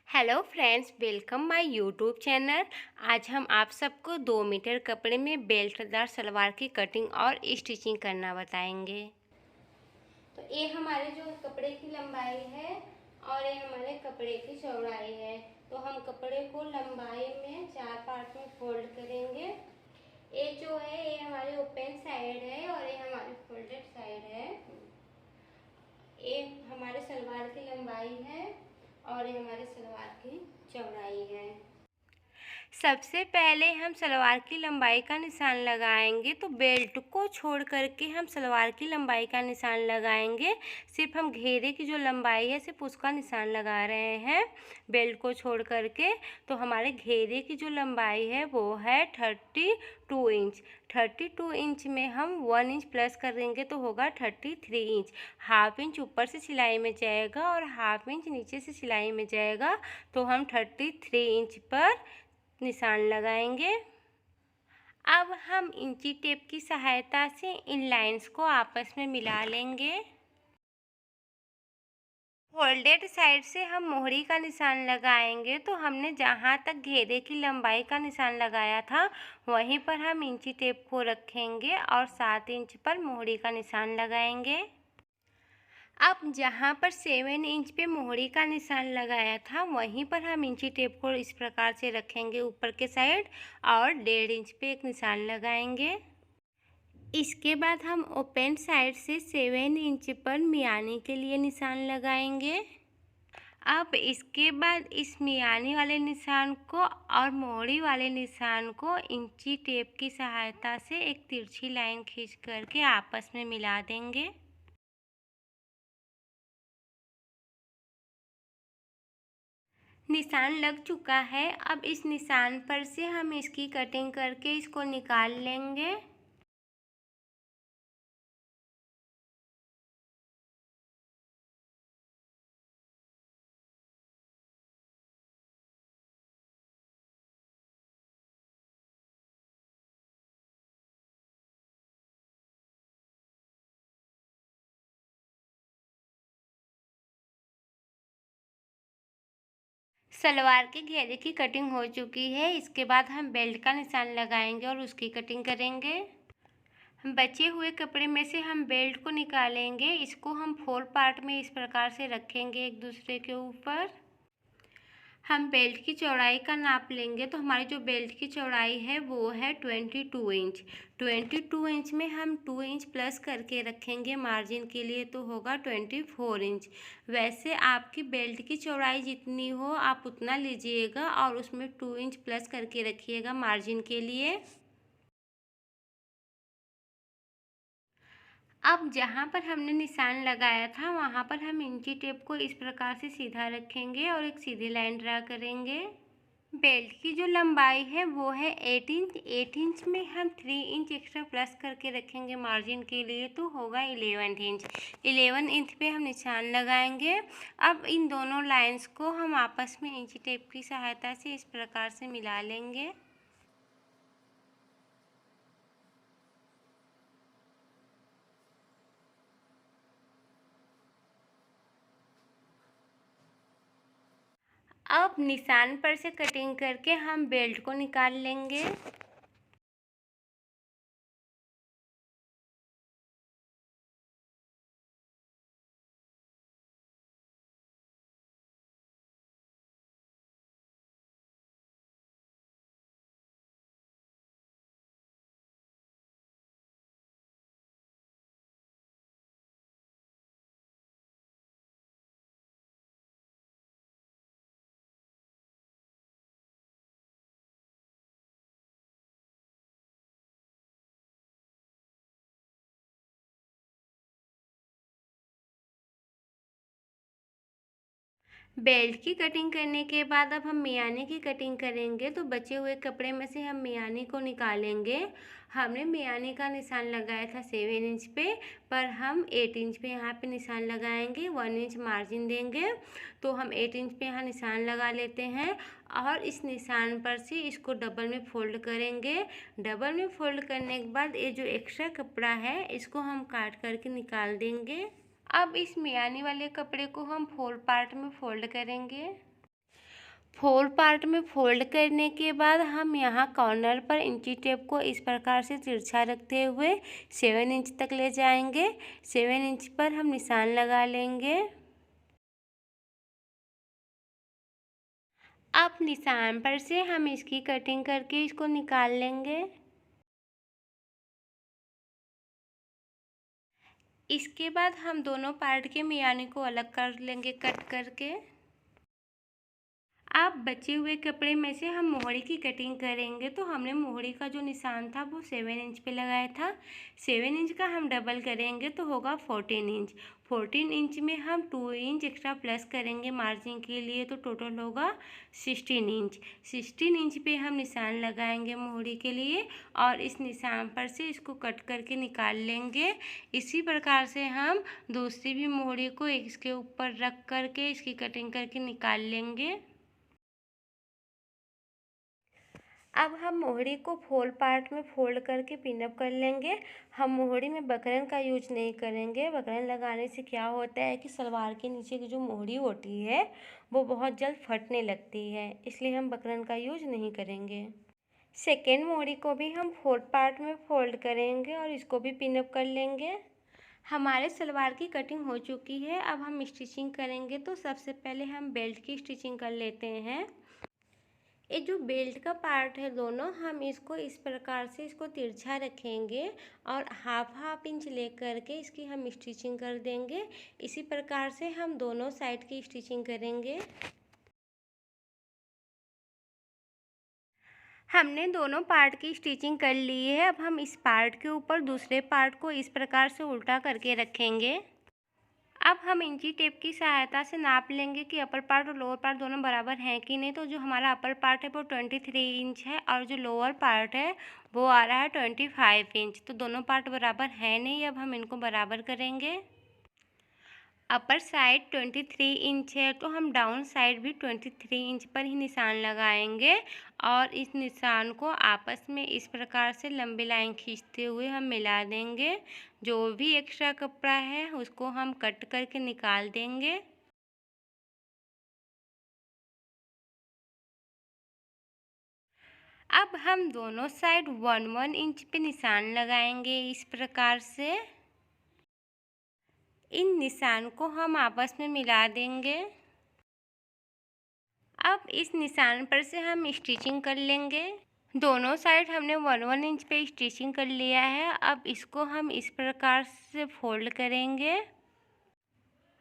Hello friends, welcome my YouTube channel. आज हम आप सबको 2 मीटर कपड़े में बेल्टदार सलवार की कटिंग और स्टिचिंग करना बताएंगे। तो ये हमारे जो कपड़े की लंबाई है और ये हमारे कपड़े की चौड़ाई है। तो हम कपड़े को लंबाई में 4 पार्ट में फोल्ड करेंगे। ये जो है ये हमारी ओपन साइड है और ये हमारी फोल्डेड साइड है। ये हमारे सलवार की लंबाई है और ये हमारे सलवार की चौड़ाई है। सबसे पहले हम सलवार की लंबाई का निशान लगाएंगे। तो बेल्ट को छोड़ करके हम सलवार की लंबाई का निशान लगाएंगे। सिर्फ हम घेरे की जो लंबाई है सिर्फ उसका निशान लगा रहे हैं, बेल्ट को छोड़ करके। तो हमारे घेरे की जो लंबाई है वो है 32 इंच। 32 इंच में हम 1 इंच प्लस करेंगे तो होगा 33 इंच। हाफ इंच ऊपर से सिलाई में जाएगा और हाफ इंच नीचे से सिलाई में जाएगा। तो हम 33 इंच पर निशान लगाएंगे। अब हम इंची टेप की सहायता से इन लाइंस को आपस में मिला लेंगे। फोल्डेड साइड से हम मोहरी का निशान लगाएंगे। तो हमने जहाँ तक घेरे की लंबाई का निशान लगाया था वहीं पर हम इंची टेप को रखेंगे और 7 इंच पर मोहरी का निशान लगाएंगे। अब जहाँ पर 7 इंच पे मोहरी का निशान लगाया था वहीं पर हम इंची टेप को इस प्रकार से रखेंगे ऊपर के साइड और 1.5 इंच पे एक निशान लगाएंगे। इसके बाद हम ओपन साइड से 7 इंच पर मियानी के लिए निशान लगाएंगे। अब इसके बाद इस मियानी वाले निशान को और मोहरी वाले निशान को इंची टेप की सहायता से एक तिरछी लाइन खींच करके आपस में मिला देंगे। निशान लग चुका है। अब इस निशान पर से हम इसकी कटिंग करके इसको निकाल लेंगे। सलवार के घेरे की कटिंग हो चुकी है। इसके बाद हम बेल्ट का निशान लगाएंगे और उसकी कटिंग करेंगे। बचे हुए कपड़े में से हम बेल्ट को निकालेंगे। इसको हम 4 पार्ट में इस प्रकार से रखेंगे एक दूसरे के ऊपर। हम बेल्ट की चौड़ाई का नाप लेंगे। तो हमारी जो बेल्ट की चौड़ाई है वो है 22 इंच। 22 इंच में हम 2 इंच प्लस करके रखेंगे मार्जिन के लिए, तो होगा 24 इंच। वैसे आपकी बेल्ट की चौड़ाई जितनी हो आप उतना लीजिएगा और उसमें 2 इंच प्लस करके रखिएगा मार्जिन के लिए। अब जहाँ पर हमने निशान लगाया था वहाँ पर हम इंची टेप को इस प्रकार से सीधा रखेंगे और एक सीधी लाइन ड्रा करेंगे। बेल्ट की जो लंबाई है वो है 8 इंच। 8 इंच में हम 3 इंच एक्स्ट्रा प्लस करके रखेंगे मार्जिन के लिए, तो होगा 11 इंच। 11 इंच पे हम निशान लगाएंगे। अब इन दोनों लाइंस को हम आपस में इंची टेप की सहायता से इस प्रकार से मिला लेंगे। अब निशान पर से कटिंग करके हम बेल्ट को निकाल लेंगे। बेल्ट की कटिंग करने के बाद अब हम मियानी की कटिंग करेंगे। तो बचे हुए कपड़े में से हम मियानी को निकालेंगे। हमने मियानी का निशान लगाया था 7 इंच पे, पर हम 8 इंच पे यहाँ पे निशान लगाएंगे। 1 इंच मार्जिन देंगे। तो हम 8 इंच पे यहाँ निशान लगा लेते हैं और इस निशान पर से इसको डबल में फोल्ड करेंगे। डबल में फोल्ड करने के बाद ये जो एक्स्ट्रा कपड़ा है इसको हम काट करके निकाल देंगे। अब इस मियानी वाले कपड़े को हम 4 पार्ट में फोल्ड करेंगे। फोर पार्ट में फोल्ड करने के बाद हम यहाँ कॉर्नर पर इंची टेप को इस प्रकार से तिरछा रखते हुए 7 इंच तक ले जाएंगे। 7 इंच पर हम निशान लगा लेंगे। अब निशान पर से हम इसकी कटिंग करके इसको निकाल लेंगे। इसके बाद हम दोनों पार्ट के मियानी को अलग कर लेंगे कट करके। अब बचे हुए कपड़े में से हम मोहरी की कटिंग करेंगे। तो हमने मोहरी का जो निशान था वो 7 इंच पे लगाया था। 7 इंच का हम डबल करेंगे तो होगा 14 इंच। 14 इंच में हम 2 इंच एक्स्ट्रा प्लस करेंगे मार्जिन के लिए, तो टोटल होगा 16 इंच। 16 इंच पे हम निशान लगाएंगे मोहरी के लिए और इस निशान पर से इसको कट करके निकाल लेंगे। इसी प्रकार से हम दूसरी भी मोहरी को इसके ऊपर रख करके इसकी कटिंग करके निकाल लेंगे। अब हम मोहरी को फोर पार्ट में फोल्ड करके पिनअप कर लेंगे। हम मोहरी में बकरन का यूज नहीं करेंगे। बकरन लगाने से क्या होता है कि सलवार के नीचे की जो मोहरी होती है वो बहुत जल्द फटने लगती है, इसलिए हम बकरन का यूज नहीं करेंगे। सेकेंड मोहरी को भी हम फोर्थ पार्ट में फोल्ड करेंगे और इसको भी पिनअप कर लेंगे। हमारे सलवार की कटिंग हो चुकी है। अब हम स्टिचिंग करेंगे। तो सबसे पहले हम बेल्ट की स्टिचिंग कर लेते हैं। ये जो बेल्ट का पार्ट है दोनों, हम इसको इस प्रकार से इसको तिरछा रखेंगे और हाफ इंच ले करके इसकी हम स्टिचिंग कर देंगे। इसी प्रकार से हम दोनों साइड की स्टिचिंग करेंगे। हमने दोनों पार्ट की स्टिचिंग कर ली है। अब हम इस पार्ट के ऊपर दूसरे पार्ट को इस प्रकार से उल्टा करके रखेंगे। अब हम इंची टेप की सहायता से नाप लेंगे कि अपर पार्ट और लोअर पार्ट दोनों बराबर हैं कि नहीं। तो जो हमारा अपर पार्ट है वो 23 इंच है और जो लोअर पार्ट है वो आ रहा है 25 इंच। तो दोनों पार्ट बराबर है नहीं, अब हम इनको बराबर करेंगे। अपर साइड 23 इंच है तो हम डाउन साइड भी 23 इंच पर ही निशान लगाएंगे और इस निशान को आपस में इस प्रकार से लंबी लाइन खींचते हुए हम मिला देंगे। जो भी एक्स्ट्रा कपड़ा है उसको हम कट करके निकाल देंगे। अब हम दोनों साइड 1-1 इंच पे निशान लगाएंगे इस प्रकार से। इन निशान को हम आपस में मिला देंगे। अब इस निशान पर से हम स्टिचिंग कर लेंगे। दोनों साइड हमने 1-1 इंच पे स्टिचिंग कर लिया है। अब इसको हम इस प्रकार से फोल्ड करेंगे।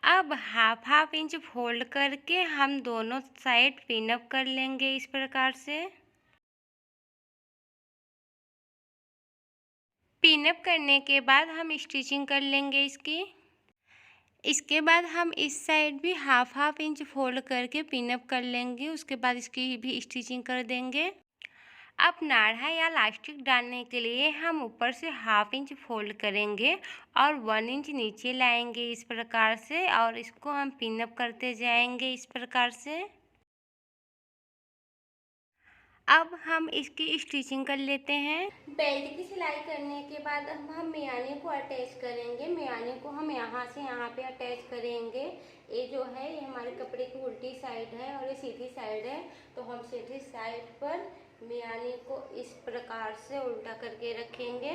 अब हाफ इंच फोल्ड करके हम दोनों साइड पिनअप कर लेंगे इस प्रकार से। पिनअप करने के बाद हम स्टिचिंग कर लेंगे इसकी। इसके बाद हम इस साइड भी हाफ इंच फोल्ड करके पिनअप कर लेंगे। उसके बाद इसकी भी स्टिचिंग कर देंगे। अब नाढ़ा या लास्टिक डालने के लिए हम ऊपर से हाफ इंच फोल्ड करेंगे और 1 इंच नीचे लाएंगे इस प्रकार से और इसको हम पिनअप करते जाएंगे इस प्रकार से। अब हम इसकी स्टिचिंग कर लेते हैं। बेल्ट की सिलाई करने के बाद अब हम मियानी को अटैच करेंगे। मियानी को हम यहाँ से यहाँ पे अटैच करेंगे। ये जो है ये हमारे कपड़े की उल्टी साइड है और ये सीधी साइड है, तो हम सीधी साइड पर मियानी को इस प्रकार से उल्टा करके रखेंगे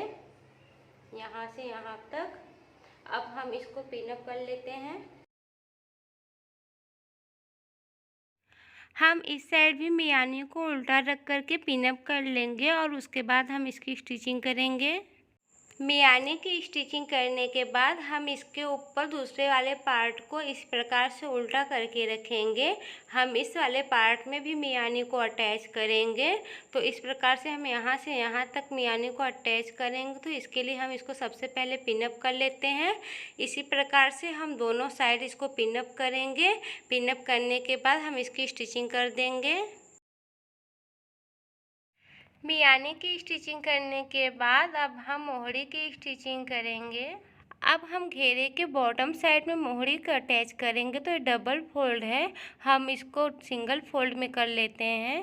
यहाँ से यहाँ तक। अब हम इसको पिनअप कर लेते हैं। हम इस साइड भी मियानी को उल्टा रख करके पिनअप कर लेंगे और उसके बाद हम इसकी स्टिचिंग करेंगे। मियानी की स्टिचिंग करने के बाद हम इसके ऊपर दूसरे वाले पार्ट को इस प्रकार से उल्टा करके रखेंगे। हम इस वाले पार्ट में भी मियानी को अटैच करेंगे। तो इस प्रकार से हम यहाँ से यहाँ तक मियानी को अटैच करेंगे। तो इसके लिए हम इसको सबसे पहले पिनअप कर लेते हैं। इसी प्रकार से हम दोनों साइड इसको पिनअप करेंगे। पिनअप करने के बाद हम इसकी स्टिचिंग कर देंगे। मियानी की स्टिचिंग करने के बाद अब हम मोहरी की स्टिचिंग करेंगे। अब हम घेरे के बॉटम साइड में मोहरी का अटैच करेंगे। तो ये डबल फोल्ड है, हम इसको सिंगल फोल्ड में कर लेते हैं।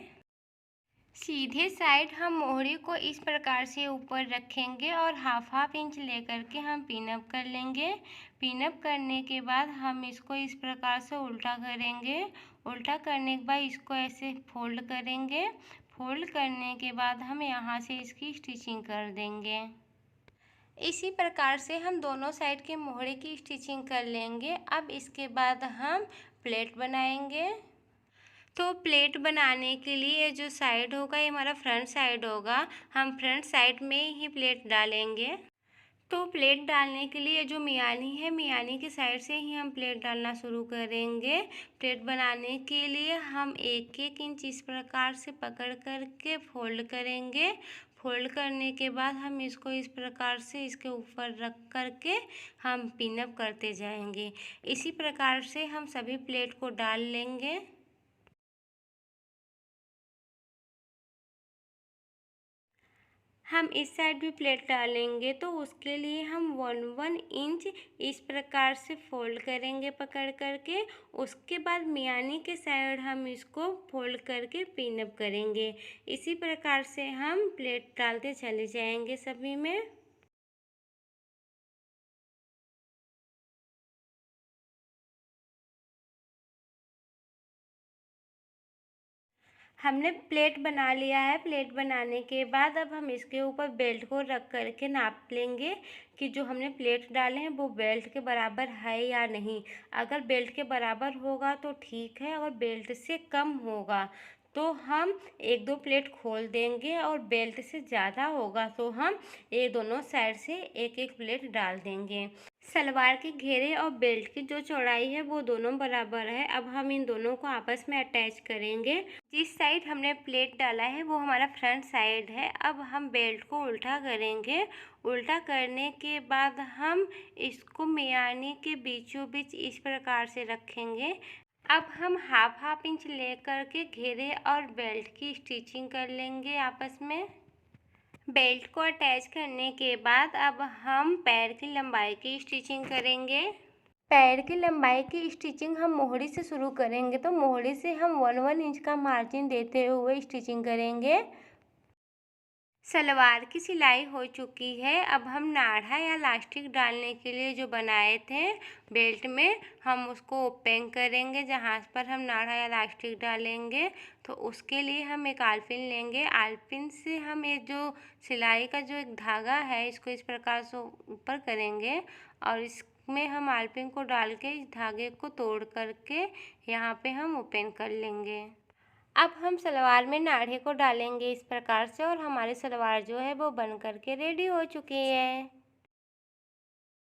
सीधे साइड हम मोहरी को इस प्रकार से ऊपर रखेंगे और हाफ इंच लेकर के हम पिनअप कर लेंगे। पिनअप करने के बाद हम इसको इस प्रकार से उल्टा करेंगे। उल्टा करने के बाद इसको ऐसे फोल्ड करेंगे। फोल्ड करने के बाद हम यहाँ से इसकी स्टिचिंग कर देंगे। इसी प्रकार से हम दोनों साइड के मोहरे की स्टिचिंग कर लेंगे। अब इसके बाद हम प्लेट बनाएंगे। तो प्लेट बनाने के लिए जो साइड होगा ये हमारा फ्रंट साइड होगा। हम फ्रंट साइड में ही प्लेट डालेंगे। तो प्लेट डालने के लिए जो मियानी है, मियानी के साइड से ही हम प्लेट डालना शुरू करेंगे। प्लेट बनाने के लिए हम 1-1 इंच इस प्रकार से पकड़ कर के फोल्ड करेंगे। फोल्ड करने के बाद हम इसको इस प्रकार से इसके ऊपर रख कर के हम पिनअप करते जाएंगे। इसी प्रकार से हम सभी प्लेट को डाल लेंगे। हम इस साइड भी प्लेट डालेंगे तो उसके लिए हम 1-1 इंच इस प्रकार से फोल्ड करेंगे पकड़ करके। उसके बाद मियानी के साइड हम इसको फोल्ड करके पिनअप करेंगे। इसी प्रकार से हम प्लेट डालते चले जाएंगे सभी में। हमने प्लेट बना लिया है। प्लेट बनाने के बाद अब हम इसके ऊपर बेल्ट को रख करके नाप लेंगे कि जो हमने प्लेट डाले हैं वो बेल्ट के बराबर है या नहीं। अगर बेल्ट के बराबर होगा तो ठीक है, अगर बेल्ट से कम होगा तो हम 1-2 प्लेट खोल देंगे, और बेल्ट से ज़्यादा होगा तो हम ये दोनों साइड से 1-1 प्लेट डाल देंगे। सलवार के घेरे और बेल्ट की जो चौड़ाई है वो दोनों बराबर है। अब हम इन दोनों को आपस में अटैच करेंगे। जिस साइड हमने प्लेट डाला है वो हमारा फ्रंट साइड है। अब हम बेल्ट को उल्टा करेंगे। उल्टा करने के बाद हम इसको मियानी के बीचों बीच इस प्रकार से रखेंगे। अब हम हाफ इंच लेकर के घेरे और बेल्ट की स्टिचिंग कर लेंगे आपस में। बेल्ट को अटैच करने के बाद अब हम पैर की लंबाई की स्टिचिंग करेंगे। पैर की लंबाई की स्टिचिंग हम मोहरी से शुरू करेंगे। तो मोहरी से हम 1-1 इंच का मार्जिन देते हुए स्टिचिंग करेंगे। सलवार की सिलाई हो चुकी है। अब हम नाढ़ा या लास्टिक डालने के लिए जो बनाए थे बेल्ट में, हम उसको ओपन करेंगे। जहाँ पर हम नाढ़ा या लास्टिक डालेंगे तो उसके लिए हम एक आलपिन लेंगे। आलपिन से हम ये जो सिलाई का जो एक धागा है इसको इस प्रकार से ऊपर करेंगे, और इसमें हम आलपिन को डाल के इस धागे को तोड़ करके यहाँ पे हम ओपन कर लेंगे। अब हम सलवार में नाढ़े को डालेंगे इस प्रकार से, और हमारी सलवार जो है वो बन करके रेडी हो चुकी है।